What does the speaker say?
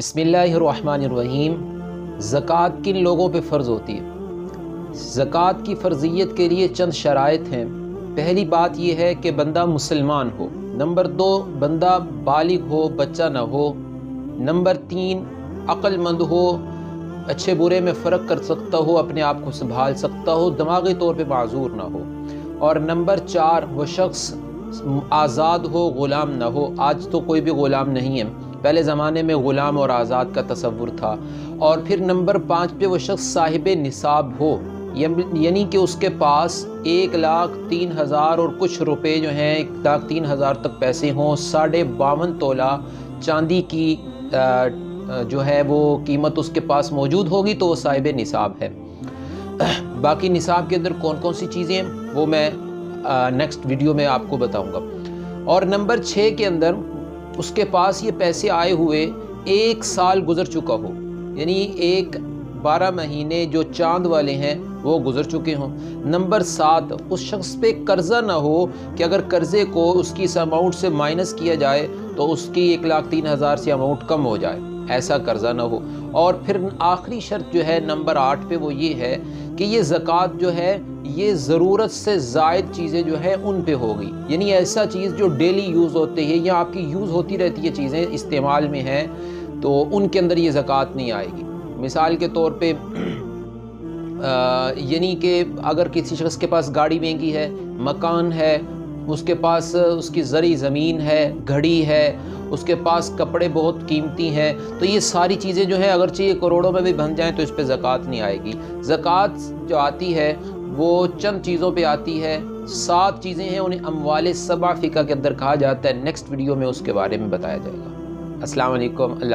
बिस्मिल्लाहिर्रहमानिर्रहीम। ज़कात किन लोगों पे फ़र्ज़ होती है? ज़कात की फ़र्ज़ियत के लिए चंद शराइत हैं। पहली बात यह है कि बंदा मुसलमान हो। नंबर 2, बंदा बालिग हो, बच्चा न हो। नंबर 3, अक्लमंद हो, अच्छे बुरे में फ़र्क कर सकता हो, अपने आप को संभाल सकता हो, दिमागी तौर पे माज़ूर ना हो। और नंबर 4, वो शख्स आज़ाद हो, ग़ुलाम ना हो। आज तो कोई भी ग़ुलाम नहीं है, पहले ज़माने में ग़ुलाम और आज़ाद का तसव्वुर था। और फिर नंबर 5 पे वो शख्स साहिब निसाब हो, यानी कि उसके पास 1,03,000 और कुछ रुपए जो हैं 1,03,000 तक पैसे हों, 52.5 तोला चांदी की जो है वो कीमत उसके पास मौजूद होगी, तो वो साहिब निसाब है। बाकी निसाब के अंदर कौन कौन सी चीज़ें हैं वो मैं नेक्स्ट वीडियो में आपको बताऊंगा। और नंबर 6 के अंदर उसके पास ये पैसे आए हुए 1 साल गुजर चुका हो, यानी 12 महीने जो चांद वाले हैं वो गुजर चुके हों। नंबर 7, उस शख्स पे कर्ज़ा ना हो कि अगर कर्ज़े को उसकी इस अमाउंट से माइनस किया जाए तो उसकी 1,03,000 से अमाउंट कम हो जाए, ऐसा कर्ज़ा ना हो। और फिर आखिरी शर्त जो है नंबर 8 पे, वो ये है कि ये ज़कात जो है ये ज़रूरत से ज़ायद चीज़ें जो है उन पे होगी, यानी ऐसा चीज़ जो डेली यूज़ होती है या आपकी यूज़ होती रहती है, चीज़ें इस्तेमाल में हैं, तो उनके अंदर ये ज़कात नहीं आएगी। मिसाल के तौर पे यानी कि अगर किसी शख्स के पास गाड़ी महंगी है, मकान है, उसके पास उसकी ज़री ज़मीन है, घड़ी है, उसके पास कपड़े बहुत कीमती हैं, तो ये सारी चीज़ें जो हैं अगरचे ये करोड़ों में भी बन जाएं तो इस पे ज़कात नहीं आएगी। ज़कात जो आती है वो चंद चीज़ों पे आती है, 7 चीज़ें हैं, उन्हें अम्वाले सबा फ़िक़्ह के अंदर कहा जाता है। नेक्स्ट वीडियो में उसके बारे में बताया जाएगा। अस्सलाम वालेकुम। अल्लाह।